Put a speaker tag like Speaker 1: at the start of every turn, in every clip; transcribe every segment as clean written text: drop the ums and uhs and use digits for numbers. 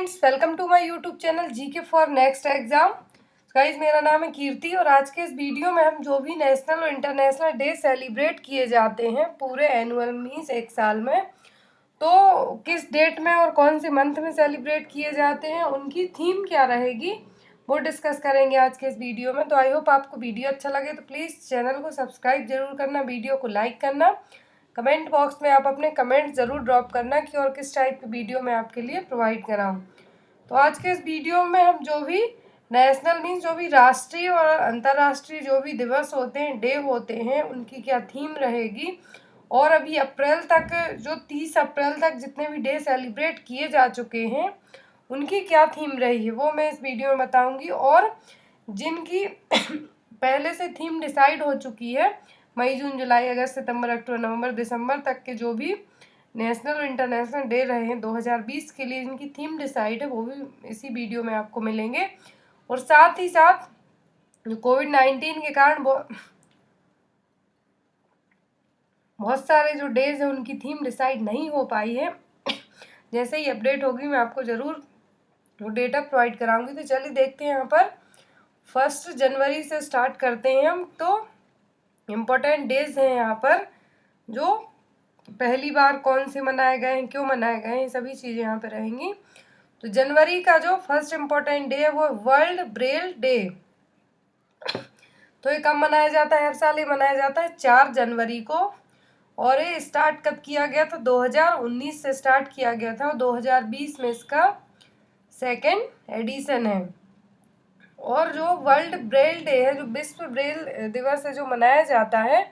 Speaker 1: Friends, welcome to my YouTube channel GK for next exam. Guys, मेरा नाम है कीर्ति और आज के इस वीडियो में हम जो भी नेशनल और इंटरनेशनल डे सेलिब्रेट किए जाते हैं पूरे एनुअल मीन्स एक साल में, तो किस डेट में और कौन से मंथ में सेलिब्रेट किए जाते हैं, उनकी थीम क्या रहेगी, वो डिस्कस करेंगे आज के इस वीडियो में। तो आई होप आपको वीडियो अच्छा लगे तो प्लीज़ चैनल को सब्सक्राइब जरूर करना, वीडियो को लाइक करना, कमेंट बॉक्स में आप अपने कमेंट ज़रूर ड्रॉप करना कि और किस टाइप की वीडियो मैं आपके लिए प्रोवाइड कराऊँ। तो आज के इस वीडियो में हम जो भी नेशनल मीन्स जो भी राष्ट्रीय और अंतर्राष्ट्रीय जो भी दिवस होते हैं, डे होते हैं, उनकी क्या थीम रहेगी, और अभी अप्रैल तक जो 30 अप्रैल तक जितने भी डे सेलिब्रेट किए जा चुके हैं उनकी क्या थीम रही है, वो मैं इस वीडियो में बताऊंगी। और जिनकी पहले से थीम डिसाइड हो चुकी है, मई जून जुलाई अगस्त सितंबर अक्टूबर नवंबर दिसंबर तक के जो भी नेशनल और इंटरनेशनल डे रहे हैं 2020 के लिए, इनकी थीम डिसाइड है, वो भी इसी वीडियो में आपको मिलेंगे। और साथ ही साथ जो कोविड-19 के कारण बहुत सारे जो डेज हैं उनकी थीम डिसाइड नहीं हो पाई है, जैसे ही अपडेट होगी मैं आपको ज़रूर वो डेटा प्रोवाइड कराऊंगी। तो चलिए देखते हैं, यहाँ पर 1 जनवरी से स्टार्ट करते हैं हम। तो इम्पोर्टेंट डेज हैं यहाँ पर, जो पहली बार कौन से मनाए गए हैं, क्यों मनाए गए हैं, ये सभी चीज़ें यहाँ पे रहेंगी। तो जनवरी का जो फर्स्ट इम्पोर्टेंट डे है वो वर्ल्ड ब्रेल डे। तो ये कब मनाया जाता है? हर साल ये मनाया जाता है 4 जनवरी को। और ये स्टार्ट कब किया गया था? 2019 से स्टार्ट किया गया था और 2020 में इसका सेकेंड एडिशन है। और जो वर्ल्ड ब्रेल डे है, जो विश्व ब्रेल दिवस है, जो मनाया जाता है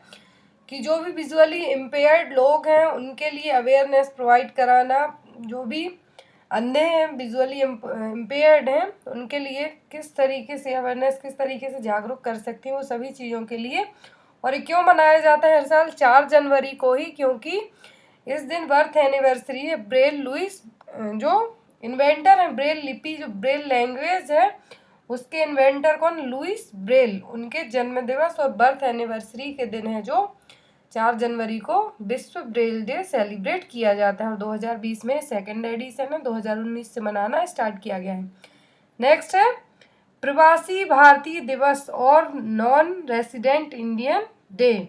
Speaker 1: कि जो भी विजुअली इम्पेयर्ड लोग हैं उनके लिए अवेयरनेस प्रोवाइड कराना, जो भी अंधे हैं, विजुअली इम्पेयर्ड हैं, उनके लिए किस तरीके से अवेयरनेस, किस तरीके से जागरूक कर सकती हैं, वो सभी चीज़ों के लिए। और ये क्यों मनाया जाता है हर साल 4 जनवरी को ही? क्योंकि इस दिन बर्थ एनिवर्सरी है ब्रेल लुइस, जो इन्वेंटर हैं ब्रेल लिपि, जो ब्रेल लैंग्वेज है, उसके इन्वेंटर कौन? Louis Braille. उनके जन्म दिवस और बर्थ एनिवर्सरी के दिन है जो 4 जनवरी को विश्व ब्रेल डे सेलिब्रेट किया जाता है। और 2020 में सेकेंड एडिशन है, 2019 से मनाना स्टार्ट किया गया है। नेक्स्ट है प्रवासी भारतीय दिवस और नॉन रेसिडेंट इंडियन डे।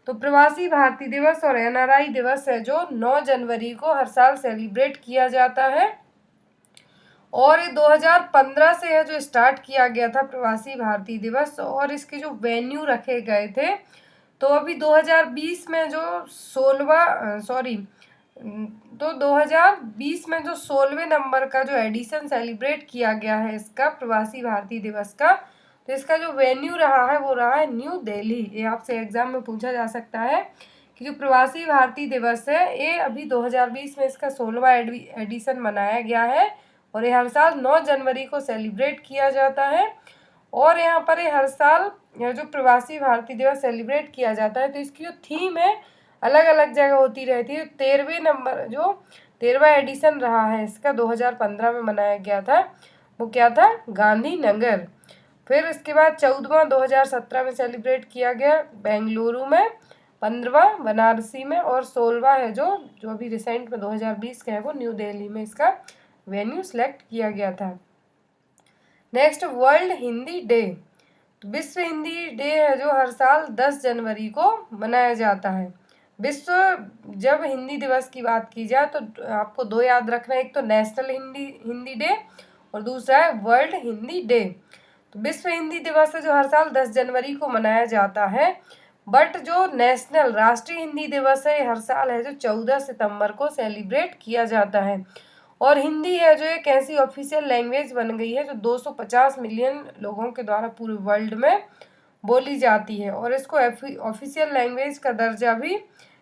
Speaker 1: तो प्रवासी भारतीय दिवस और एनआरआई दिवस है जो 9 जनवरी को हर साल सेलिब्रेट किया जाता है। और ये 2015 से है जो स्टार्ट किया गया था प्रवासी भारतीय दिवस। और इसके जो वेन्यू रखे गए थे, तो अभी 2020 में जो 2020 में जो 16वें नंबर का जो एडिशन सेलिब्रेट किया गया है इसका, प्रवासी भारतीय दिवस का, तो इसका जो वेन्यू रहा है वो रहा है न्यू दिल्ली। ये आपसे एग्जाम में पूछा जा सकता है कि जो प्रवासी भारतीय दिवस है ये अभी 2020 में इसका 16वां एडिशन मनाया गया है और ये हर साल 9 जनवरी को सेलिब्रेट किया जाता है। और यहाँ पर ये हर साल जो प्रवासी भारतीय दिवस सेलिब्रेट किया जाता है, तो इसकी जो थीम है अलग अलग जगह होती रहती है। 13वां एडिशन रहा है इसका, 2015 में मनाया गया था, वो क्या था? गांधीनगर। फिर इसके बाद 14वां 2017 में सेलिब्रेट किया गया बेंगलुरु में, 15वां बनारसी में, और 16वां है जो अभी रिसेंट में 2020 का है वो न्यू दिल्ली में इसका वेन्यू सेलेक्ट किया गया था। Next world Hindi day. तो विश्व हिंदी डे है जो हर साल 10 जनवरी को मनाया जाता है। विश्व जब हिंदी दिवस की बात की जाए तो आपको 2 याद रखना है, एक तो नेशनल हिंदी डे और दूसरा है वर्ल्ड हिंदी डे। तो विश्व हिंदी दिवस है जो हर साल 10 जनवरी को मनाया जाता है, बट जो नेशनल राष्ट्रीय हिंदी दिवस है हर साल है जो 14 सितंबर को सेलिब्रेट किया जाता है। और हिंदी है जो एक ऐसी ऑफिशियल लैंग्वेज बन गई है जो 250 मिलियन लोगों के द्वारा पूरे वर्ल्ड में बोली जाती है। और इसको ऑफिशियल लैंग्वेज का दर्जा भी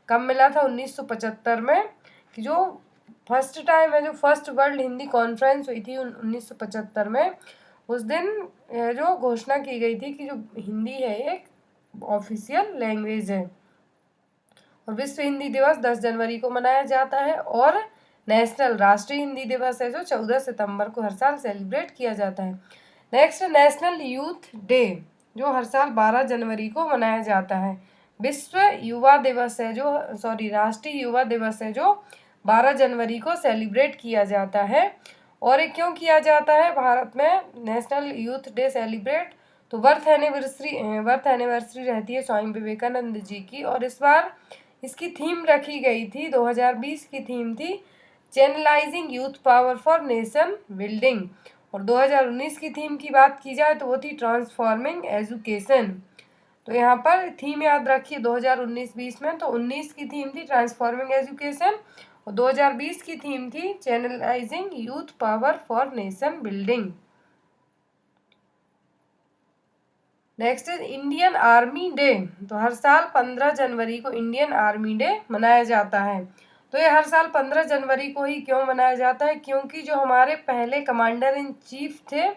Speaker 1: कब मिला था? 1975 में, कि जो फर्स्ट टाइम है जो फर्स्ट वर्ल्ड हिंदी कॉन्फ्रेंस हुई थी 1975 में, उस दिन जो घोषणा की गई थी कि जो हिंदी है एक ऑफिशियल लैंग्वेज है। और विश्व हिंदी दिवस 10 जनवरी को मनाया जाता है और नेशनल राष्ट्रीय हिंदी दिवस है जो 14 सितंबर को हर साल सेलिब्रेट किया जाता है। नेक्स्ट नेशनल यूथ डे, जो हर साल 12 जनवरी को मनाया जाता है। विश्व युवा दिवस है जो राष्ट्रीय युवा दिवस है जो 12 जनवरी को सेलिब्रेट किया जाता है। और ये क्यों किया जाता है भारत में नेशनल यूथ डे सेलिब्रेट? तो बर्थ एनिवर्सरी रहती है स्वामी विवेकानंद जी की, और इस बार इसकी थीम रखी गई थी, 2020 की थीम थी channelising youth power for nation building. और 2019 की थीम की बात की जाए तो वो थी ट्रांसफॉर्मिंग एजुकेशन। तो यहाँ पर थीम याद रखिए 2019-20 में, तो 19 की थीम थी ट्रांसफॉर्मिंग एजुकेशन और 2020 की थीम थी channelising youth power for nation building. Next is Indian army day. तो हर साल 15 जनवरी को इंडियन आर्मी डे मनाया जाता है। तो ये हर साल 15 जनवरी को ही क्यों मनाया जाता है? क्योंकि जो हमारे पहले कमांडर इन चीफ थे,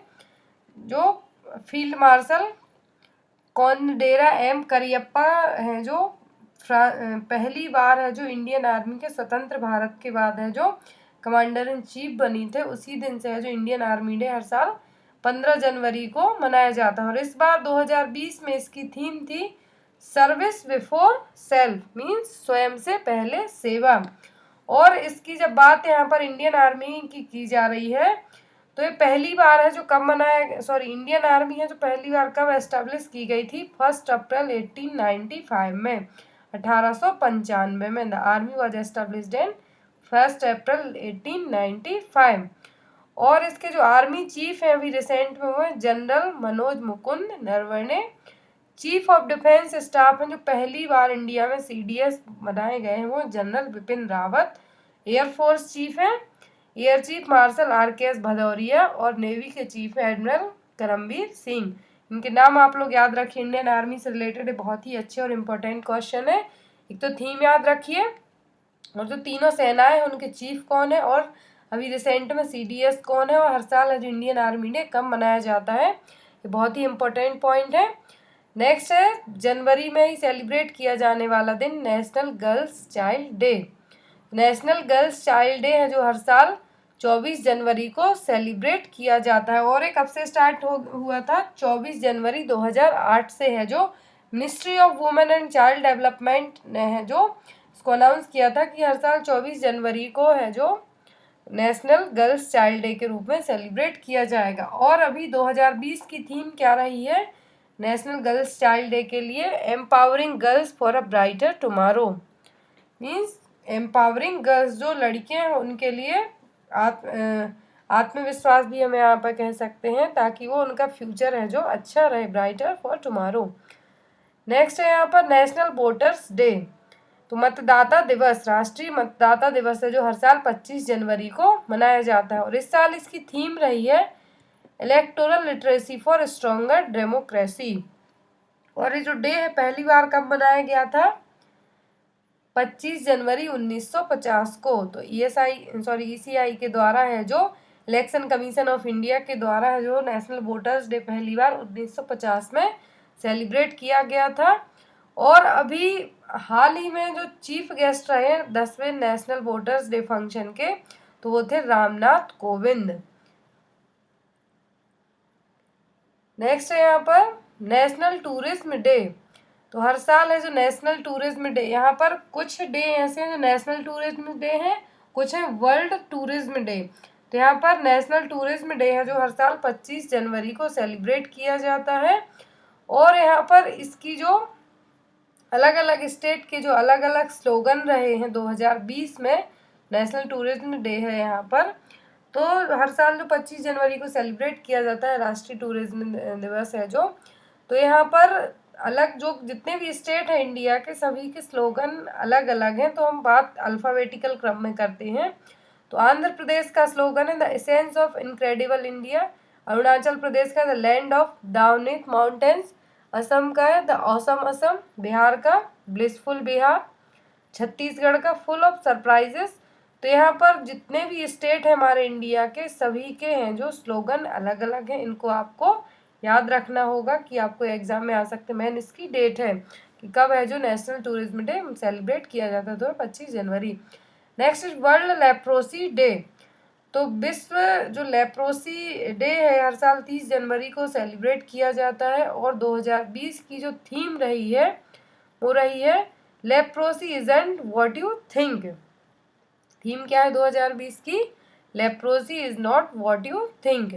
Speaker 1: जो फील्ड मार्शल कोनडेरा एम करियप्पा हैं, जो पहली बार है जो इंडियन आर्मी के स्वतंत्र भारत के बाद है जो कमांडर इन चीफ बनी थे, उसी दिन से है जो इंडियन आर्मी डे हर साल 15 जनवरी को मनाया जाता है। और इस बार 2020 में इसकी थीम थी सर्विस बिफोर सेल्फ, मीन्स स्वयं से पहले सेवा। और इसकी जब बात यहाँ पर इंडियन आर्मी की जा रही है, तो ये पहली बार है जो कब मनाया, सॉरी इंडियन आर्मी है जो पहली बार कब एस्टेब्लिश की गई थी? 1 अप्रैल 1895 में, 1895 में। The army was established in 1 अप्रैल 1895। और इसके जो आर्मी चीफ हैं अभी रिसेंट में हुए general Manoj Mukund Naravane. Chief of defence staff हैं जो पहली बार इंडिया में CDS बनाए गए हैं वो general Bipin Rawat. Air force chief हैं air chief marshal RKS Bhadauria, और नेवी के चीफ है एडमिरल करमबीर सिंह। इनके नाम आप लोग याद रखिए, इंडियन आर्मी से रिलेटेड बहुत ही अच्छे और इम्पोर्टेंट क्वेश्चन है। एक तो थीम याद रखिए, और जो तीनों सेनाएं हैं उनके चीफ कौन है, और अभी रिसेंट में CDS कौन है, और हर साल है जो इंडियन आर्मी डे कब मनाया जाता है। ये बहुत ही इम्पोर्टेंट पॉइंट है। नेक्स्ट है जनवरी में ही सेलिब्रेट किया जाने वाला दिन national girls child day. National girls child day है जो हर साल 24 जनवरी को सेलिब्रेट किया जाता है। और ये कब से स्टार्ट हुआ था? 24 जनवरी 2008 से है, जो ministry of women and child development ने है जो इसको अनाउंस किया था कि हर साल 24 जनवरी को है जो नेशनल गर्ल्स चाइल्ड डे के रूप में सेलिब्रेट किया जाएगा। और अभी 2020 की थीम क्या रही है नेशनल गर्ल्स चाइल्ड डे के लिए? Empowering girls for a brighter tomorrow, means empowering girls, जो लड़कियां हैं उनके लिए आत्मविश्वास भी हम यहाँ पर कह सकते हैं, ताकि वो उनका फ्यूचर है जो अच्छा रहे, ब्राइटर फॉर टुमारो। नेक्स्ट है यहाँ पर नेशनल वोटर्स डे। तो मतदाता दिवस, राष्ट्रीय मतदाता दिवस है जो हर साल 25 जनवरी को मनाया जाता है। और इस साल इसकी थीम रही है electoral literacy for stronger democracy. और ये जो डे है पहली बार कब मनाया गया था? 25 जनवरी 1950 को। तो ECI के द्वारा है जो इलेक्शन कमीशन ऑफ इंडिया के द्वारा है जो नेशनल वोटर्स डे पहली बार 1950 में सेलिब्रेट किया गया था। और अभी हाल ही में जो चीफ गेस्ट रहे 10वें नेशनल वोटर्स डे फंक्शन के, तो वो थे रामनाथ कोविंद। नेक्स्ट है यहाँ पर नेशनल टूरिज्म डे। तो हर साल है जो नेशनल टूरिज्म डे, यहाँ पर कुछ डे ऐसे हैं जो नेशनल टूरिज्म डे हैं, कुछ है वर्ल्ड टूरिज्म डे। तो यहाँ पर नेशनल टूरिज्म डे है जो हर साल 25 जनवरी को सेलिब्रेट किया जाता है। और यहाँ पर इसकी जो अलग अलग स्टेट के जो अलग अलग स्लोगन रहे हैं 2020 में, नेशनल टूरिज्म डे है यहाँ पर। तो हर साल जो 25 जनवरी को सेलिब्रेट किया जाता है राष्ट्रीय टूरिज्म दिवस है जो, तो यहाँ पर अलग जो जितने भी स्टेट हैं इंडिया के, सभी के स्लोगन अलग अलग हैं। तो हम बात अल्फ़ाबेटिकल क्रम में करते हैं। तो आंध्र प्रदेश का स्लोगन है the essence of incredible India. Arunachal Pradesh का the land of dawnlit mountains. Assam का है द ऑसम असम। बिहार का ब्लिसफुल बिहार। छत्तीसगढ़ का फुल ऑफ सरप्राइजेस। तो यहाँ पर जितने भी स्टेट हैं हमारे इंडिया के, सभी के हैं जो स्लोगन अलग अलग हैं। इनको आपको याद रखना होगा कि आपको एग्जाम में आ सकते हैं। मेन इसकी डेट है कि कब है जो नेशनल टूरिज्म डे सेलिब्रेट किया जाता है, तो 25 जनवरी। Next is world leprosy day. तो विश्व जो लेप्रोसी डे है हर साल 30 जनवरी को सेलिब्रेट किया जाता है। और 2020 की जो थीम रही है वो रही है leprosy isn't what you think. Theme क्या है 2020 की? Leprosy is not what you think.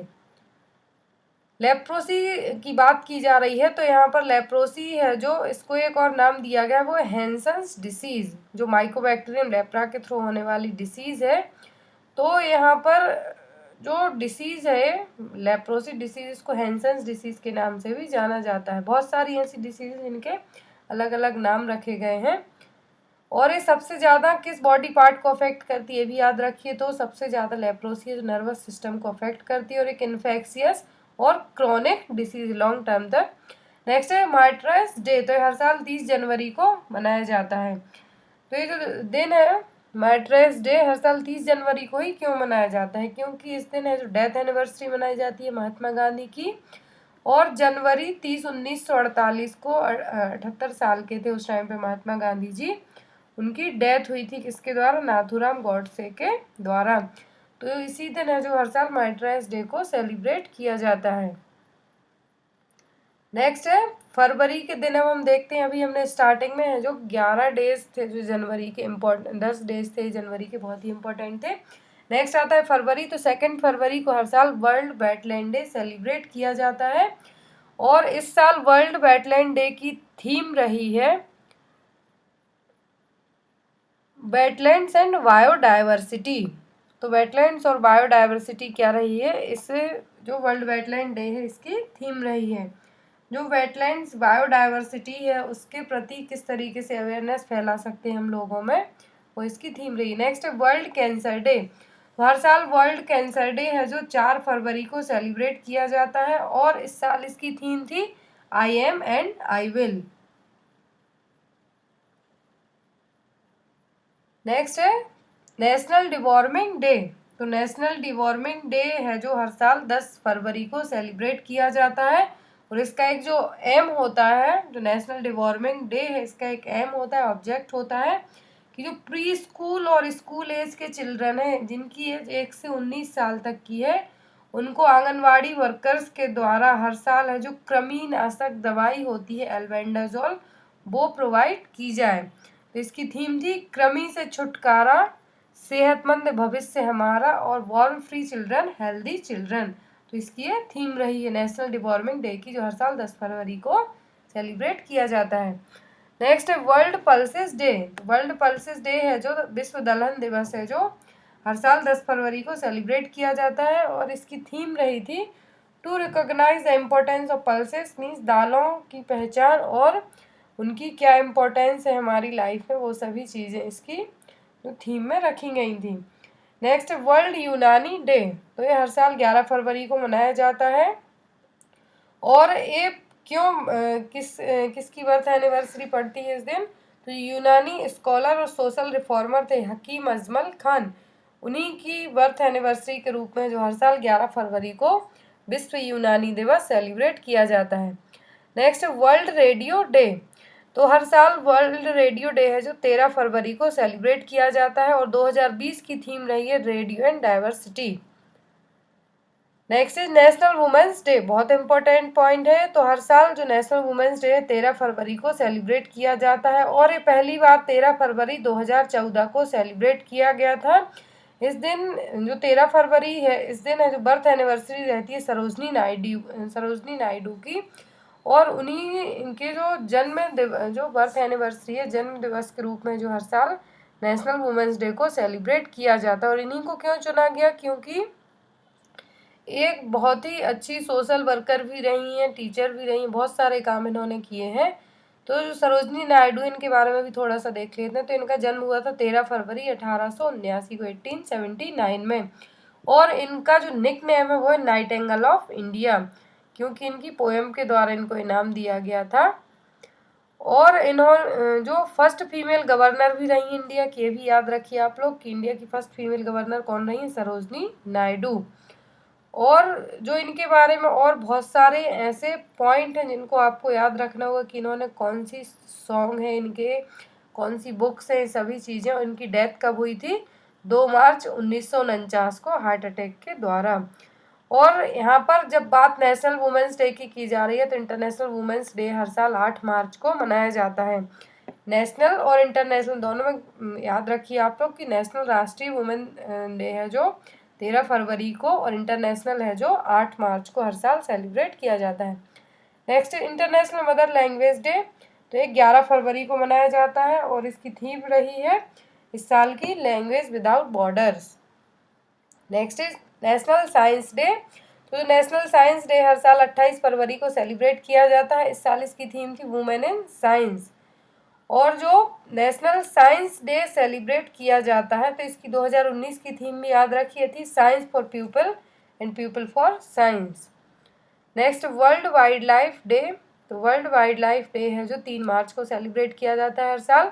Speaker 1: Leprosy की बात की जा रही है तो यहाँ पर लेप्रोसी है जो, इसको एक और नाम दिया गया है, वो हैंसन्स डिसीज, जो माइकोबैक्टीरियम लेप्रा के थ्रू होने वाली डिसीज है। तो यहाँ पर जो डिसीज है लेप्रोसी डिसीज, इसको हैंसन्स डिसीज के नाम से भी जाना जाता है। बहुत सारी ऐसी डिसीज जिनके अलग अलग नाम रखे गए हैं। और ये सबसे ज़्यादा किस बॉडी पार्ट को अफेक्ट करती है, ये भी याद रखिए। तो सबसे ज़्यादा लेप्रोसी जो नर्वस सिस्टम को अफेक्ट करती है और एक इन्फेक्शियस और क्रोनिक डिसीज लॉन्ग टर्म तक। नेक्स्ट है मार्टर्स डे, तो हर साल 30 जनवरी को मनाया जाता है। तो ये जो दिन है मार्टर्स डे हर साल 30 जनवरी को ही क्यों मनाया जाता है, क्योंकि इस दिन है जो डेथ एनिवर्सरी मनाई जाती है महात्मा गांधी की। और जनवरी 30 1948 को 78 साल के थे उस टाइम पे महात्मा गांधी जी, उनकी डेथ हुई थी किसके द्वारा, नाथूराम गॉडसे के द्वारा। तो इसी दिन है जो हर साल मार्टर्स डे को सेलिब्रेट किया जाता है। नेक्स्ट है फरवरी के दिन। अब हम देखते हैं, अभी हमने स्टार्टिंग में है जो 11 डेज थे जो जनवरी के इम्पोर्टेंट, 10 डेज थे जनवरी के बहुत ही इम्पोर्टेंट थे। नेक्स्ट आता है फरवरी, तो 2 फरवरी को हर साल वर्ल्ड वेटलैंड डे सेलिब्रेट किया जाता है। और इस साल वर्ल्ड वेटलैंड डे की थीम रही है वेटलैंड्स एंड बायोडाइवर्सिटी। तो वेटलैंड्स और बायोडाइवर्सिटी क्या रही है, इस जो वर्ल्ड वेटलैंड डे है इसकी थीम रही है। जो वेटलैंड्स बायोडाइवर्सिटी है उसके प्रति किस तरीके से अवेयरनेस फैला सकते हैं हम लोगों में, वो इसकी थीम रही। नेक्स्ट है वर्ल्ड कैंसर डे। हर साल वर्ल्ड कैंसर डे है जो 4 फरवरी को सेलिब्रेट किया जाता है। और इस साल इसकी थीम थी I am and I will. Next है नेशनल डिवॉर्मिंग डे। तो नेशनल डिवॉर्मिंग डे है जो हर साल 10 फरवरी को सेलिब्रेट किया जाता है। और इसका एक जो एम होता है, जो नेशनल डिवॉर्मिंग डे है इसका एक एम होता है, ऑब्जेक्ट होता है कि जो प्री स्कूल और स्कूल एज के चिल्ड्रन हैं जिनकी एज 1 से 19 साल तक की है, उनको आंगनवाड़ी वर्कर्स के द्वारा हर साल है जो कृमिनाशक दवाई होती है एल्बेंडाजोल, वो प्रोवाइड की जाए। तो इसकी थीम थी कृमि से छुटकारा, सेहतमंद भविष्य हमारा, और worm free children healthy children. तो इसकी ये थीम रही है नेशनल डिवॉर्मिंग डे की, जो हर साल 10 फरवरी को सेलिब्रेट किया जाता है। नेक्स्ट है world pulses day. World pulses day है जो विश्व दलहन दिवस है जो हर साल 10 फरवरी को सेलिब्रेट किया जाता है। और इसकी थीम रही थी to recognise the importance of pulses, means दालों की पहचान और उनकी क्या इम्पोर्टेंस है हमारी लाइफ में, वो सभी चीज़ें इसकी जो थीम में रखी गई थी। नेक्स्ट वर्ल्ड यूनानी डे। तो ये हर साल 11 फरवरी को मनाया जाता है। और ये क्यों किसकी बर्थ एनिवर्सरी पड़ती है इस दिन, तो यूनानी स्कॉलर और सोशल रिफॉर्मर थे हकीम अजमल खान, उन्हीं की बर्थ एनिवर्सरी के रूप में जो हर साल 11 फरवरी को विश्व यूनानी दिवस सेलिब्रेट किया जाता है। Next world radio day. तो हर साल वर्ल्ड रेडियो डे है जो 13 फरवरी को सेलिब्रेट किया जाता है। और 2020 की थीम रही है radio and diversity. Next is national women's day, बहुत इंपॉर्टेंट पॉइंट है। तो हर साल जो नेशनल वुमेन्स डे है 13 फरवरी को सेलिब्रेट किया जाता है। और ये पहली बार 13 फरवरी 2014 को सेलिब्रेट किया गया था। इस दिन जो 13 फरवरी है इस दिन है जो बर्थ एनिवर्सरी रहती है सरोजनी नायडू की। और उन्हीं इनके जो बर्थ एनिवर्सरी है, जन्म दिवस के रूप में जो हर साल नेशनल वुमेन्स डे को सेलिब्रेट किया जाता है। और इन्हीं को क्यों चुना गया, क्योंकि एक बहुत ही अच्छी सोशल वर्कर भी रही हैं, टीचर भी रही हैं, बहुत सारे काम इन्होंने किए हैं। तो जो सरोजनी नायडू, इनके बारे में भी थोड़ा सा देख लेते हैं। तो इनका जन्म हुआ था 13 फरवरी 1879 को, 1879 में। और इनका जो निक नेम है वो है नाइटिंगेल ऑफ इंडिया, क्योंकि इनकी पोएम के द्वारा इनको इनाम दिया गया था। और इन्होंने जो फर्स्ट फीमेल गवर्नर भी रही इंडिया की, ये भी याद रखिए आप लोग कि इंडिया की फर्स्ट फीमेल गवर्नर कौन रही है, सरोजनी नायडू। और जो इनके बारे में और बहुत सारे ऐसे पॉइंट हैं जिनको आपको याद रखना होगा कि इन्होंने कौन सी सॉन्ग है इनके, कौन सी बुक्स हैं, सभी चीज़ें। और इनकी डेथ कब हुई थी, 2 मार्च 1949 को हार्ट अटैक के द्वारा। और यहाँ पर जब बात नेशनल वुमेन्स डे की जा रही है तो इंटरनेशनल वुमेन्स डे हर साल 8 मार्च को मनाया जाता है। नेशनल और इंटरनेशनल दोनों में याद रखिए आप लोग कि नेशनल राष्ट्रीय वुमेन डे है जो 13 फरवरी को, और इंटरनेशनल है जो 8 मार्च को हर साल सेलिब्रेट किया जाता है। Next international mother language day, तो ये 11 फरवरी को मनाया जाता है और इसकी थीम रही है इस साल की language without borders. Next is national science day, तो नेशनल साइंस डे हर साल 28 फरवरी को सेलिब्रेट किया जाता है। इस साल इसकी थीम थी वुमेन इन साइंस। और जो नेशनल साइंस डे सेलिब्रेट किया जाता है तो इसकी 2019 की थीम भी याद रखिए थी, science for people and people for science. Next world wild life day, तो वर्ल्ड वाइल्ड लाइफ डे है जो 3 मार्च को सेलिब्रेट किया जाता है हर साल।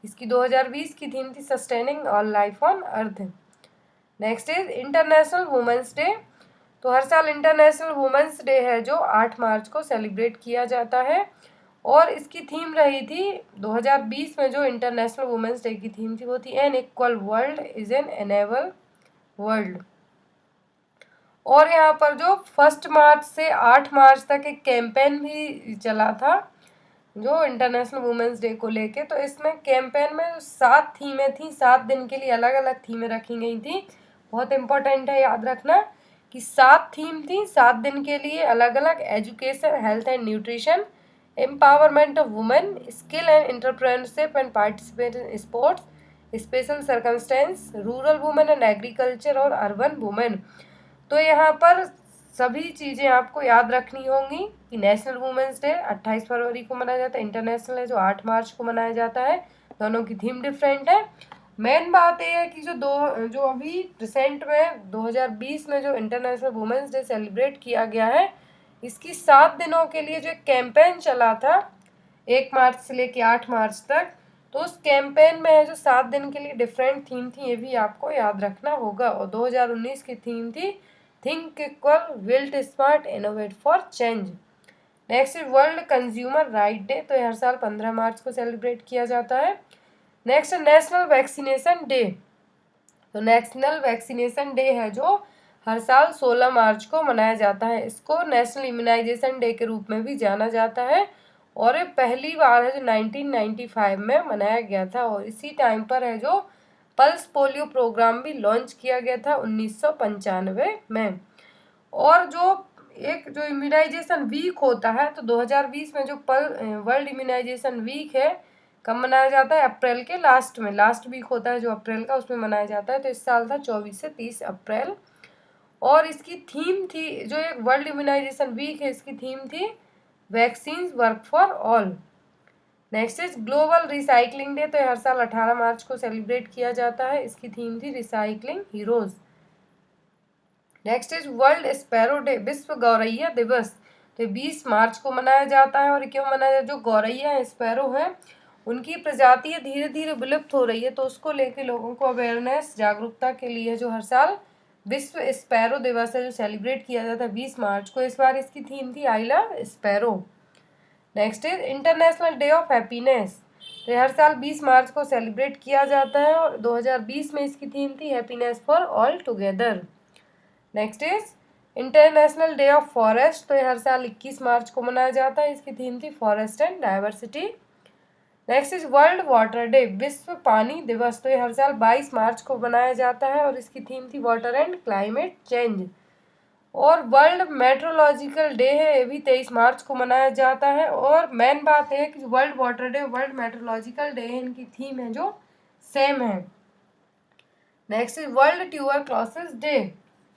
Speaker 1: इसकी 2020 की थीम थी sustaining all life on earth. Next is international women's day, तो हर साल इंटरनेशनल वुमेंस डे है जो 8 मार्च को सेलिब्रेट किया जाता है और इसकी थीम रही थी 2020 में जो इंटरनेशनल वुमेंस डे की थीम थी वो थी an equal world is an enable world. और यहाँ पर जो 1 मार्च से 8 मार्च तक एक कैंपेन भी चला था जो इंटरनेशनल वुमेंस डे को लेके, तो इसमें कैंपेन में 7 थीमें थी, 7 दिन के लिए अलग अलग थीमें रखी गई थी। बहुत इंपॉर्टेंट है याद रखना कि 7 थीम थी, 7 दिन के लिए अलग अलग। Education, health and nutrition, empowerment of women, skill and entrepreneurship and participate in sports, special circumstance, rural women and agriculture और अर्बन वुमेन। तो यहाँ पर सभी चीज़ें आपको याद रखनी होंगी कि नेशनल वुमेंस डे 28 फरवरी को मनाया जाता है, इंटरनेशनल है जो 8 मार्च को मनाया जाता है। दोनों की थीम डिफरेंट है। मेन बात यह है कि जो अभी रिसेंट में 2020 में जो इंटरनेशनल वुमेंस डे सेलिब्रेट किया गया है, इसकी 7 दिनों के लिए जो एक कैंपेन चला था 1 मार्च से लेके 8 मार्च तक, तो उस कैंपेन में जो 7 दिन के लिए डिफरेंट थीम थी ये भी आपको याद रखना होगा। और 2019 की थीम थी think equal, build smart, innovate for change. Next is world consumer right day, तो हर साल 15 मार्च को सेलिब्रेट किया जाता है। नेक्स्ट नेशनल वैक्सीनेशन डे, तो नेशनल वैक्सीनेशन डे है जो हर साल 16 मार्च को मनाया जाता है। इसको नेशनल इम्यूनाइजेशन डे के रूप में भी जाना जाता है और ये पहली बार है जो 1995 में मनाया गया था। और इसी टाइम पर है जो पल्स पोलियो प्रोग्राम भी लॉन्च किया गया था 1995 में। और जो एक जो इम्यूनाइजेशन वीक होता है तो 2020 में जो वर्ल्ड इम्यूनाइजेशन वीक है कब मनाया जाता है? अप्रैल के लास्ट में, लास्ट वीक होता है जो अप्रैल का, उसमें मनाया जाता है। तो इस साल था 24 से 30 अप्रैल। और इसकी थीम थी जो एक वर्ल्ड इम्यूनाइजेशन वीक है इसकी थीम थी vaccine work for all. Next is global recycling day, तो हर साल 18 मार्च को सेलिब्रेट किया जाता है। इसकी थीम थी recycling heroes. Next is world sparrow day, विश्व गौरैया दिवस, तो 20 मार्च को मनाया जाता है। और क्यों मनाया जाता है? जो गौरैया है, स्पैरो है, उनकी प्रजातियां धीरे धीरे विलुप्त हो रही है, तो उसको लेके लोगों को अवेयरनेस, जागरूकता के लिए जो हर साल विश्व स्पैरो दिवस है जो सेलिब्रेट किया जाता है 20 मार्च को। इस बार इसकी थीम थी I love sparrow. Next is international day of happiness, तो हर साल 20 मार्च को सेलिब्रेट किया जाता है और 2020 में इसकी थीम थी happiness for all together. Next is international day of forest, तो हर साल 21 मार्च को मनाया जाता है। इसकी थीम थी forest and diversity. Next is world water day, विश्व पानी दिवस, तो हर साल 22 मार्च को मनाया जाता है और इसकी थीम थी वाटर एंड क्लाइमेट चेंज। और वर्ल्ड मेट्रोलॉजिकल डे है, ये भी 23 मार्च को मनाया जाता है। और मेन बात है कि world water day, world meteorological day है, इनकी थीम है जो सेम है। Next is world tuberculosis day,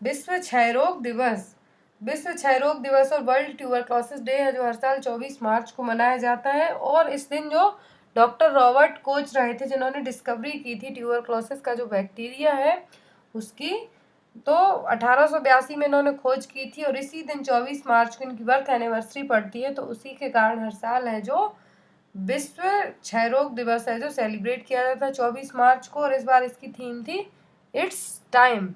Speaker 1: विश्व क्षय रोग दिवस, विश्व क्षय रोग दिवस और वर्ल्ड ट्यूबरक्लोसिस डे है जो हर साल 24 मार्च को मनाया जाता है। और इस दिन जो डॉक्टर रॉबर्ट कोच रहे थे जिन्होंने डिस्कवरी की थी ट्यूबरक्लोसिस का जो बैक्टीरिया है उसकी, तो 1882 में इन्होंने खोज की थी और इसी दिन 24 मार्च को इनकी बर्थ एनिवर्सरी पड़ती है। तो उसी के कारण हर साल है जो विश्व क्षय रोग दिवस है जो सेलिब्रेट किया जाता है 24 मार्च को। और इस बार इसकी थीम थी it's time.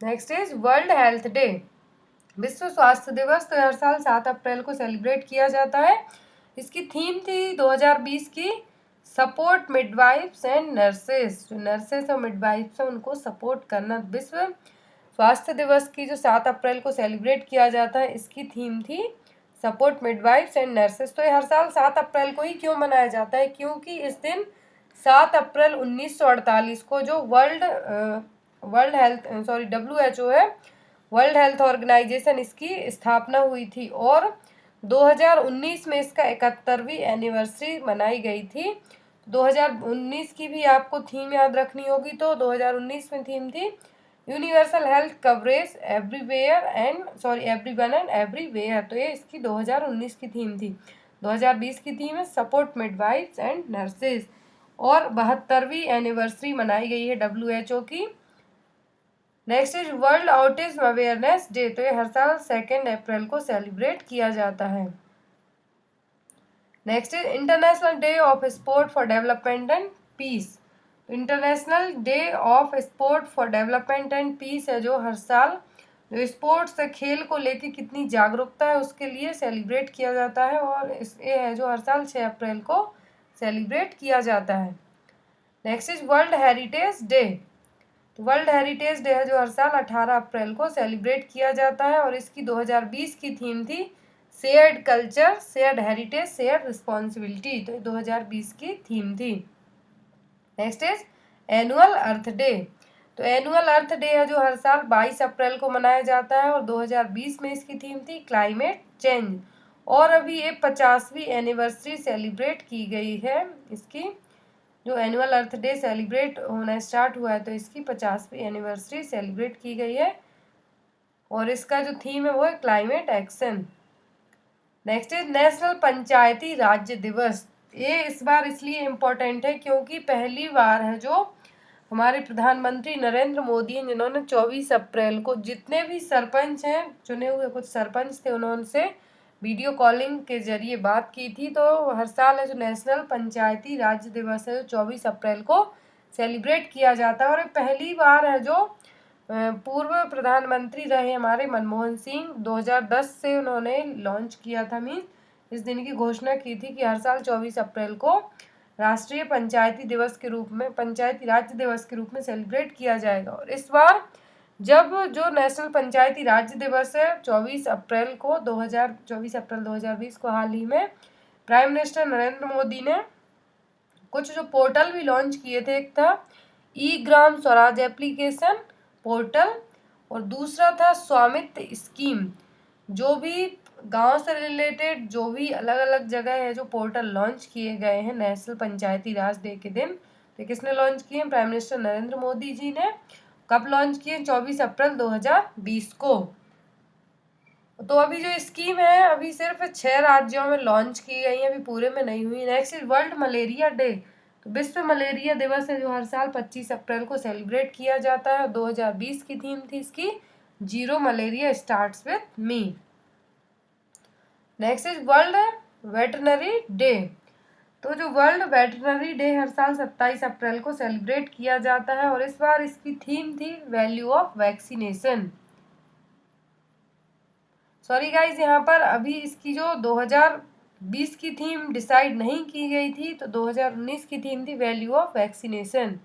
Speaker 1: Next is world health day, विश्व स्वास्थ्य दिवस, तो हर साल 7 अप्रैल को सेलिब्रेट किया जाता है। इसकी थीम थी 2020 की सपोर्ट मिडवाइफ्स एंड नर्सेस, जो नर्सेस और मिडवाइफ्स हैं उनको सपोर्ट करना। विश्व स्वास्थ्य दिवस की जो 7 अप्रैल को सेलिब्रेट किया जाता है इसकी थीम थी सपोर्ट मिडवाइफ्स एंड नर्सेस। तो ये हर साल 7 अप्रैल को ही क्यों मनाया जाता है? क्योंकि इस दिन 7 अप्रैल 1948 को जो WHO है, वर्ल्ड हेल्थ ऑर्गेनाइजेशन, इसकी स्थापना हुई थी और 2019 में इसका 71वीं एनिवर्सरी मनाई गई थी। 2019 की भी आपको थीम याद रखनी होगी, तो 2019 में थीम थी universal health coverage everyone and everywhere. तो ये इसकी 2019 की थीम थी। 2020 की थीम है सपोर्ट मिडवाइफ्स एंड नर्सेज और 72वीं एनिवर्सरी मनाई गई है WHO की। Next is world autism awareness day. तो ये हर साल 2 अप्रैल को सेलिब्रेट किया जाता है। Next is international day of sport for development and peace. International day of sport for development and peace है जो हर साल जो स्पोर्ट्स खेल को लेके कितनी जागरूकता है उसके लिए सेलिब्रेट किया जाता है और ये है जो हर साल 6 अप्रैल को सेलिब्रेट किया जाता है। Next is world heritage day. World heritage day है जो हर साल 18 अप्रैल को सेलिब्रेट किया जाता है और इसकी 2020 की थीम थी shared culture, shared heritage, shared responsibility. तो 2020 की थीम थी। Next is annual earth day. तो एनुअल अर्थ डे है जो हर साल 22 अप्रैल को मनाया जाता है और 2020 में इसकी थीम थी क्लाइमेट चेंज और अभी ये 50वीं एनिवर्सरी सेलिब्रेट की गई है। इसकी जो एनुअल अर्थ डे सेलिब्रेट होना स्टार्ट हुआ है तो इसकी 50वीं एनिवर्सरी सेलिब्रेट की गई है और इसका जो थीम है वो है climate action. Next is national Panchayati राज्य दिवस। ये इस बार इसलिए इम्पोर्टेंट है क्योंकि पहली बार है जो हमारे प्रधानमंत्री नरेंद्र मोदी हैं जिन्होंने 24 अप्रैल को जितने भी सरपंच हैं, चुने हुए कुछ सरपंच थे, उन्होंने वीडियो कॉलिंग के जरिए बात की थी। तो हर साल है जो नेशनल पंचायती राज्य दिवस है जो 24 अप्रैल को सेलिब्रेट किया जाता है और पहली बार है जो पूर्व प्रधानमंत्री रहे हमारे मनमोहन सिंह 2010 से उन्होंने लॉन्च किया था। इस दिन की घोषणा की थी कि हर साल 24 अप्रैल को राष्ट्रीय पंचायती दिवस के रूप में, पंचायती राज्य दिवस के रूप में सेलिब्रेट किया जाएगा। और इस बार जब जो नेशनल पंचायती राज्य दिवस है 24 अप्रैल 2020 को हाल ही में प्राइम मिनिस्टर नरेंद्र मोदी ने कुछ जो पोर्टल भी लॉन्च किए थे। एक था ई ग्राम स्वराज एप्लीकेशन पोर्टल और दूसरा था स्वामित्व स्कीम। जो भी गांव से रिलेटेड जो भी अलग अलग जगह है जो पोर्टल लॉन्च किए गए हैं नेशनल पंचायती राज डे के दिन, तो किसने लॉन्च किए? प्राइम मिनिस्टर नरेंद्र मोदी जी ने। कब लॉन्च किए? 24 अप्रैल 2020 को। तो अभी जो स्कीम है अभी सिर्फ 6 राज्यों में लॉन्च की गई है, अभी पूरे में नहीं हुई। Next is world malaria day. तो विश्व मलेरिया दिवस है जो हर साल 25 अप्रैल को सेलिब्रेट किया जाता है। 2020 की थीम थी इसकी zero malaria starts with me. Next is world veterinary day. तो जो वर्ल्ड वेटरनरी डे हर साल 27 अप्रैल को सेलिब्रेट किया जाता है और इस बार इसकी थीम थी value of vaccination. Sorry guys, यहाँ पर अभी इसकी जो 2020 की थीम डिसाइड नहीं की गई थी, तो 2019 की थीम थी value of vaccination.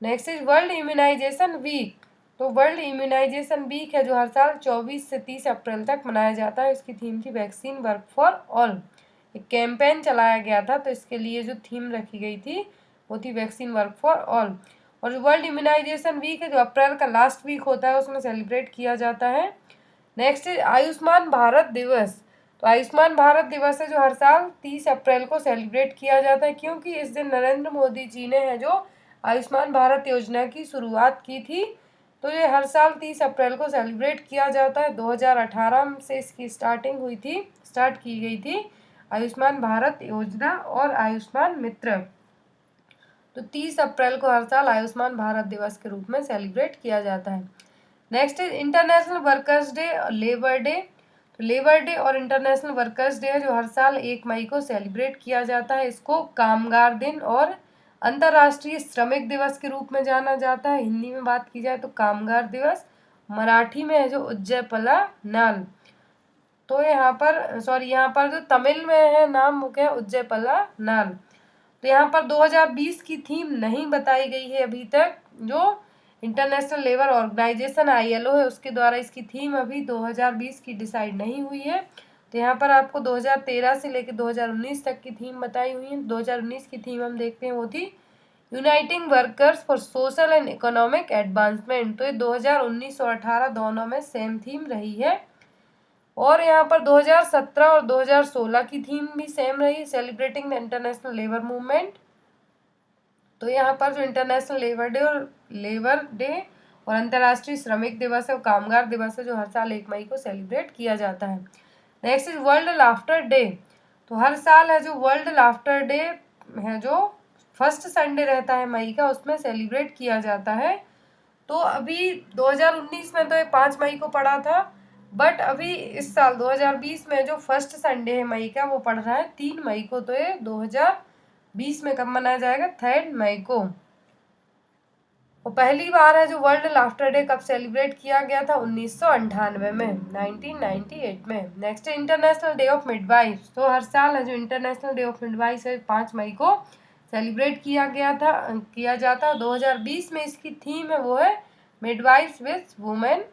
Speaker 1: Next is world immunisation week. तो वर्ल्ड इम्यूनाइजेशन वीक है जो हर साल 24 से 30 अप्रैल तक मनाया जाता है। इसकी थीम थी वैक्सीन वर्क फॉर ऑल। एक कैंपेन चलाया गया था तो इसके लिए जो थीम रखी गई थी वो थी वैक्सीन वर्क फॉर ऑल। और जो वर्ल्ड इम्यूनाइजेशन वीक है जो अप्रैल का लास्ट वीक होता है उसमें सेलिब्रेट किया जाता है। नेक्स्ट इज आयुष्मान भारत दिवस। तो आयुष्मान भारत दिवस है जो हर साल 30 अप्रैल को सेलिब्रेट किया जाता है क्योंकि इस दिन नरेंद्र मोदी जी ने है जो आयुष्मान भारत योजना की शुरुआत की थी। तो ये हर साल 30 अप्रैल को सेलिब्रेट किया जाता है। 2018 से इसकी स्टार्ट की गई थी आयुष्मान भारत योजना और आयुष्मान मित्र। तो 30 अप्रैल को हर साल आयुष्मान भारत दिवस के रूप में सेलिब्रेट किया जाता है। Next is international workers day और लेबर डे। तो लेबर डे और इंटरनेशनल वर्कर्स डे है जो हर साल 1 मई को सेलिब्रेट किया जाता है। इसको कामगार दिन और अंतर्राष्ट्रीय श्रमिक दिवस के रूप में जाना जाता है। हिंदी में बात की जाए तो कामगार दिवस, मराठी में है जो उज्जैपला नाल। तो यहाँ पर जो तमिल में है नाम वो क्या है? उज्जैपला नाल। तो यहाँ पर 2020 की थीम नहीं बताई गई है अभी तक। जो इंटरनेशनल लेबर ऑर्गेनाइजेशन ILO है उसके द्वारा इसकी थीम अभी 2020 की डिसाइड नहीं हुई है। तो यहाँ पर आपको 2013 से लेकर 2019 तक की थीम बताई हुई है। 2019 की थीम हम देखते हैं, वो थी uniting workers for social and economic advancement. तो ये 2019 और 18 दोनों में सेम थीम रही है। और यहाँ पर 2017 और 2016 की थीम भी सेम रही, celebrating the international labour movement. तो यहाँ पर जो इंटरनेशनल लेबर डे और अंतर्राष्ट्रीय श्रमिक दिवस है, वो कामगार दिवस है, जो हर साल 1 मई को सेलिब्रेट किया जाता है। Next is world laughter day. तो हर साल है जो वर्ल्ड लाफ्टर डे है, जो फर्स्ट संडे रहता है मई का, उसमें सेलिब्रेट किया जाता है। तो अभी 2019 में तो ये 5 मई को पड़ा था, बट अभी इस साल 2020 में जो फर्स्ट संडे है मई का, वो पड़ रहा है 3 मई को। तो ये 2020 में कब मनाया जाएगा? 3 मई को। और पहली बार है जो वर्ल्ड लाफ्टर डे कब सेलिब्रेट किया गया था? 1998 में, 1998 में। Next international day of midwife. तो हर साल है जो इंटरनेशनल डे ऑफ मिडवाइफ है 5 मई को सेलिब्रेट किया जाता है। 2020 में इसकी थीम है, वो है midwives with women,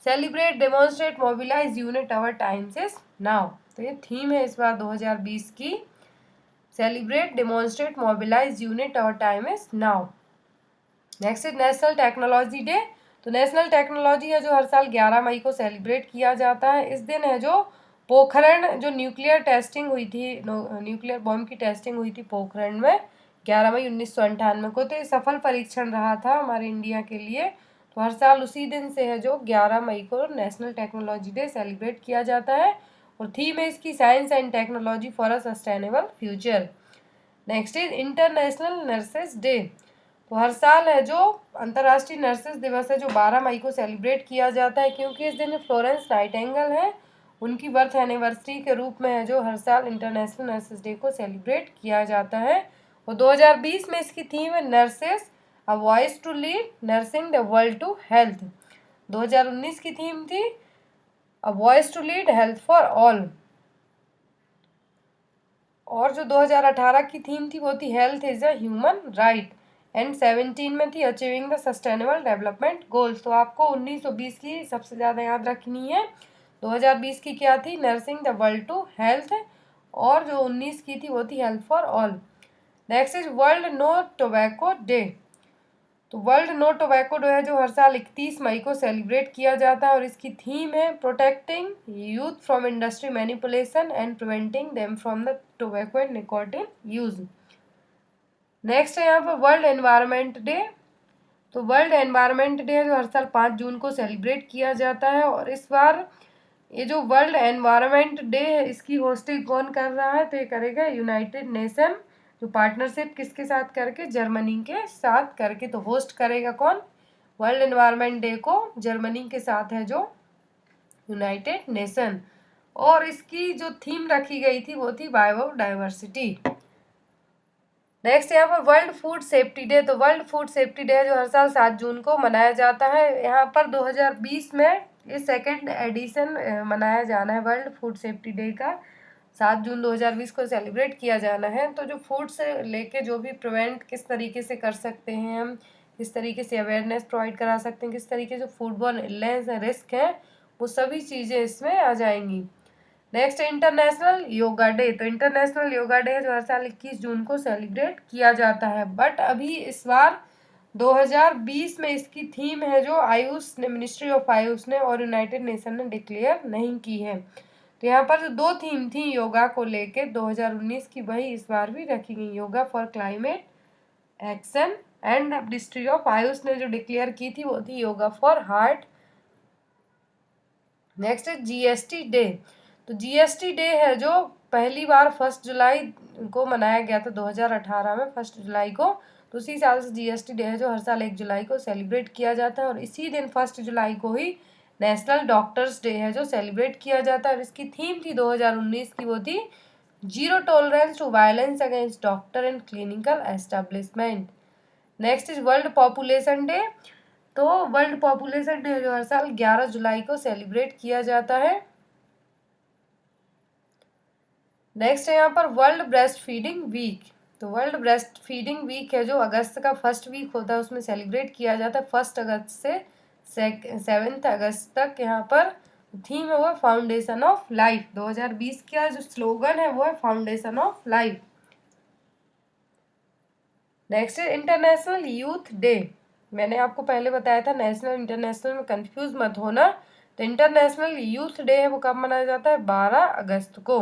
Speaker 1: celebrate demonstrate mobilise unite our times is now. तो ये थीम है इस बार 2020 की, celebrate demonstrate mobilise unite our time is now. Next is national technology day. तो नेशनल टेक्नोलॉजी है जो हर साल 11 मई को सेलिब्रेट किया जाता है। इस दिन है जो पोखरण जो न्यूक्लियर टेस्टिंग हुई थी, न्यूक्लियर बॉम्ब की टेस्टिंग हुई थी पोखरण में 11 मई 1998 को। तो ये सफल परीक्षण रहा था हमारे इंडिया के लिए। तो हर साल उसी दिन से है जो 11 मई को नेशनल टेक्नोलॉजी डे सेलिब्रेट किया जाता है। और थीम है इसकी science and technology for a sustainable future. Next is international nurses day. तो हर साल है जो अंतर्राष्ट्रीय नर्सेस दिवस है जो 12 मई को सेलिब्रेट किया जाता है, क्योंकि इस दिन फ्लोरेंस नाइटिंगेल है, उनकी बर्थ एनिवर्सरी के रूप में है जो हर साल इंटरनेशनल नर्सेस डे को सेलिब्रेट किया जाता है। और 2020 में इसकी थीम है nurses a voice to lead nursing the world to health. 2019 की थीम थी a voice to lead health for all. और जो 2018 की थीम थी वो थी health is a human right. And 17 में थी achieving the sustainable development goals. तो आपको 19 और 20 की सबसे ज़्यादा याद रखनी है। 2020 की क्या थी? Nursing the world to health. और जो 19 की थी वो थी health for all. Next is world no tobacco day. तो वर्ल्ड नो टोबैको डे है जो हर साल 31 मई को सेलिब्रेट किया जाता है, और इसकी थीम है protecting youth from industry manipulation and preventing them from the tobacco and nicotine use. Next है यहाँ पर वर्ल्ड एनवायरनमेंट डे। तो वर्ल्ड एनवायरनमेंट डे है जो हर साल 5 जून को सेलिब्रेट किया जाता है। और इस बार ये जो वर्ल्ड एनवायरनमेंट डे है इसकी होस्टिंग कौन कर रहा है? तो ये करेगा यूनाइटेड नेशन, जो पार्टनरशिप किसके साथ करके? जर्मनी के साथ करके। तो होस्ट करेगा कौन वर्ल्ड एनवायरनमेंट डे को? जर्मनी के साथ है जो यूनाइटेड नेशन। और इसकी जो थीम रखी गई थी वो थी बायोडाइवर्सिटी। नेक्स्ट यहाँ पर वर्ल्ड फूड सेफ्टी डे। तो वर्ल्ड फूड सेफ्टी डे जो हर साल 7 जून को मनाया जाता है। यहाँ पर 2020 में ये सेकेंड एडिशन मनाया जाना है वर्ल्ड फूड सेफ्टी डे का। 7 जून 2020 को सेलिब्रेट किया जाना है। तो जो फूड से लेके जो भी प्रिवेंट किस तरीके से कर सकते हैं हम, किस तरीके से अवेयरनेस प्रोवाइड करा सकते हैं, किस तरीके से फूडबॉर्न इलनेस है, रिस्क है, वो सभी चीज़ें इसमें आ जाएंगी। Next international yoga day. तो इंटरनेशनल योगा डे जो हर साल 21 जून को सेलिब्रेट किया जाता है, बट अभी इस बार 2020 में इसकी थीम है जो आयुष ने, मिनिस्ट्री ऑफ आयुष ने और यूनाइटेड नेशन ने डिक्लेयर नहीं की है। तो यहाँ पर जो 2 थीम थी योगा को लेके 2019 की, वही इस बार भी रखी गई, yoga for climate action, and ministry of Ayush ने जो डिक्लेयर की थी वो थी योगा फॉर हार्ट। नेक्स्ट है जीएसटी डे। तो जीएसटी डे है जो पहली बार 1 जुलाई को मनाया गया था 2018 में, 1 जुलाई को। तो उसी साल से जीएसटी डे है जो हर साल 1 जुलाई को सेलिब्रेट किया जाता है। और इसी दिन 1 जुलाई को ही नेशनल डॉक्टर्स डे है जो सेलिब्रेट किया जाता है। और इसकी थीम थी 2019 की, वो थी zero tolerance to violence against doctor and clinical establishment. Next is world population day. तो वर्ल्ड पॉपुलेशन डे जो हर साल 11 जुलाई को सेलिब्रेट किया जाता है। नेक्स्ट है यहाँ पर वर्ल्ड ब्रेस्ट फीडिंग वीक। तो वर्ल्ड ब्रेस्ट फीडिंग वीक है जो अगस्त का फर्स्ट वीक होता है उसमें सेलिब्रेट किया जाता है 1 अगस्त से 7 अगस्त तक। यहाँ पर थीम है वो है फाउंडेशन ऑफ लाइफ। 2020 का जो स्लोगन है वो है फाउंडेशन ऑफ लाइफ। नेक्स्ट है इंटरनेशनल यूथ डे। मैंने आपको पहले बताया था नेशनल इंटरनेशनल में कंफ्यूज मत होना। तो इंटरनेशनल यूथ डे है वो कब मनाया जाता है? 12 अगस्त को।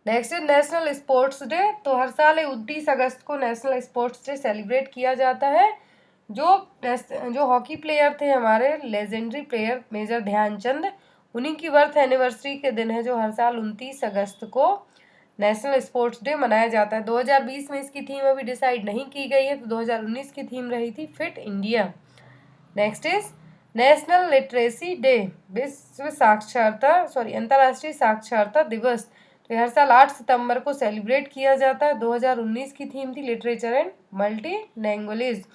Speaker 1: नेक्स्ट है नेशनल स्पोर्ट्स डे। तो हर साल 29 अगस्त को नेशनल स्पोर्ट्स डे सेलिब्रेट किया जाता है। जो हॉकी प्लेयर थे हमारे लेजेंडरी प्लेयर मेजर ध्यानचंद, उन्हीं की बर्थ एनिवर्सरी के दिन है जो हर साल 29 अगस्त को नेशनल स्पोर्ट्स डे मनाया जाता है। 2020 में इसकी थीम अभी डिसाइड नहीं की गई है, तो 2019 की थीम रही थी fit India. Next is national literacy day, अंतर्राष्ट्रीय साक्षरता दिवस। तो हर साल 8 सितंबर को सेलिब्रेट किया जाता है। 2019 की थीम थी लिटरेचर एंड मल्टी लैंग्वेज।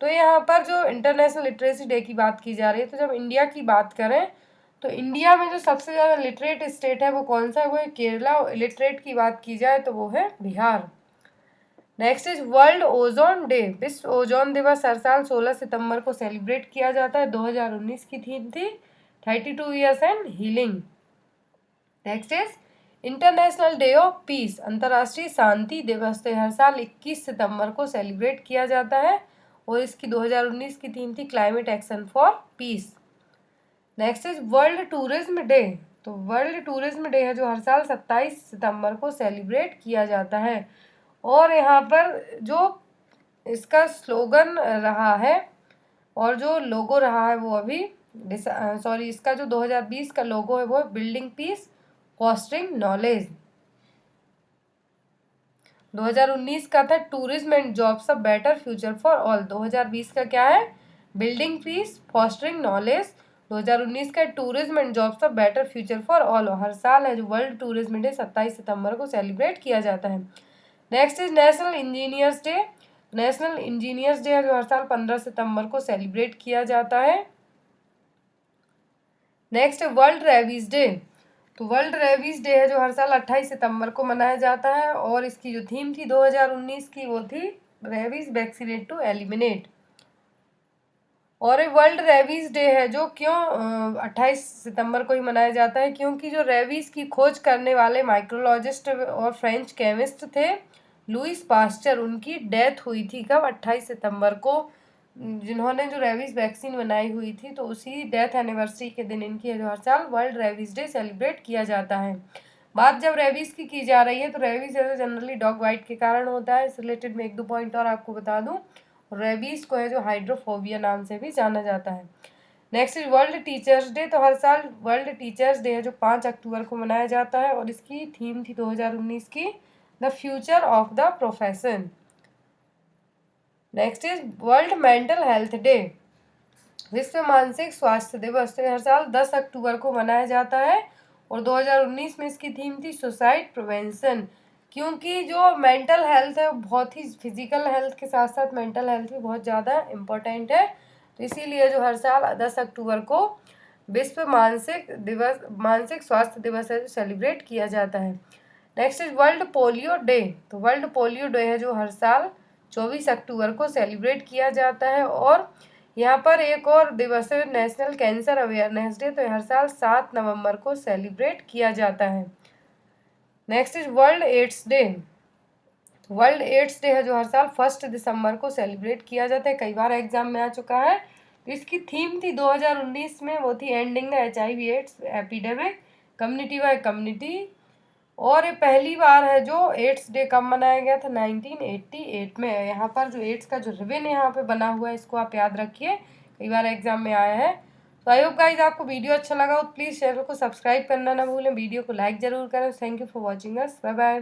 Speaker 1: तो यहाँ पर जो इंटरनेशनल लिटरेसी डे की बात की जा रही है, तो जब इंडिया की बात करें तो इंडिया में जो सबसे ज़्यादा लिटरेट स्टेट है वो कौन सा है? वो है केरला। लिटरेट की बात की जाए तो वो है Bihar. Next is world ozone day. विश्व ओजोन दिवस हर साल 16 सितंबर को सेलिब्रेट किया जाता है। 2019 की थीम थी 32 years and healing. Next is international day of peace, अंतर्राष्ट्रीय शांति दिवस। तो हर साल 21 सितंबर को सेलिब्रेट किया जाता है और इसकी 2019 की थीम थी climate action for piece. Next is world tourism day. तो वर्ल्ड टूरिज्म डे है जो हर साल 27 सितंबर को सेलिब्रेट किया जाता है। और यहाँ पर जो इसका स्लोगन रहा है और जो लोगो रहा है वो अभी इसका जो 2020 का लोगो है वो है बिल्डिंग पीस फॉस्टरिंग नॉलेज। 2019 का था tourism and jobs a better future for all. 2020 का क्या है? Building piece fostering knowledge. 2019 का tourism and jobs a better future for all. हर साल है जो वर्ल्ड टूरिज्म डे 27 सितंबर को सेलिब्रेट किया जाता है। Next is national engineers day. National engineers day है जो हर साल 15 सितंबर को सेलिब्रेट किया जाता है। Next world rabies day. तो वर्ल्ड रेबीज डे है जो हर साल 28 सितंबर को मनाया जाता है और इसकी जो थीम थी 2019 की वो थी रेबीज वैक्सीनेट टू एलिमिनेट। और ये वर्ल्ड रेबीज डे है जो क्यों 28 सितंबर को ही मनाया जाता है? क्योंकि जो रेबीज की खोज करने वाले माइक्रोलॉजिस्ट और फ्रेंच केमिस्ट थे लुइस पास्चर, उनकी डेथ हुई थी कब? 28 सितंबर को। जिन्होंने जो रेबीज वैक्सीन बनाई हुई थी, तो उसी डेथ एनिवर्सरी के दिन इनकी जो हर साल वर्ल्ड रेबीज डे सेलिब्रेट किया जाता है। बात जब रेबीज की जा रही है तो रेबीज जनरली डॉग बाइट के कारण होता है। इस रिलेटेड में 1-2 पॉइंट और आपको बता दूं। रेबीज को है जो हाइड्रोफोबिया नाम से भी जाना जाता है। Next is world teachers day. तो हर साल वर्ल्ड टीचर्स डे है जो 5 अक्टूबर को मनाया जाता है और इसकी थीम थी 2019 की the future of the profession. Next is world mental health day, विश्व मानसिक स्वास्थ्य दिवस। तो हर साल 10 अक्टूबर को मनाया जाता है और 2019 में इसकी थीम थी सुसाइड प्रिवेंशन। क्योंकि जो मेंटल हेल्थ है बहुत ही फिजिकल हेल्थ के साथ साथ मेंटल हेल्थ भी बहुत ज़्यादा इम्पोर्टेंट है। तो इसीलिए जो हर साल 10 अक्टूबर को विश्व मानसिक स्वास्थ्य दिवस है जो सेलिब्रेट किया जाता है। Next is world polio day. तो वर्ल्ड पोलियो डे है जो हर साल 24 अक्टूबर को सेलिब्रेट किया जाता है और यहाँ पर एक और दिवस है नेशनल कैंसर अवेयरनेस डे। तो हर साल 7 नवंबर को सेलिब्रेट किया जाता है। Next is world AIDS day. World AIDS day है जो हर साल 1 दिसंबर को सेलिब्रेट किया जाता है। कई बार एग्जाम में आ चुका है। तो इसकी थीम थी 2019 में वो थी ending the HIV AIDS epidemic community by community. और ये पहली बार है जो एड्स डे कब मनाया गया था? 1988 में। यहाँ पर जो एड्स का जो रिबन यहाँ पे बना हुआ है इसको आप याद रखिए, कई बार एग्जाम में आया है। तो आई होप गाइज आपको वीडियो अच्छा लगा हो प्लीज़ चैनल को सब्सक्राइब करना ना भूलें, वीडियो को लाइक ज़रूर करें। Thank you for watching us, bye bye.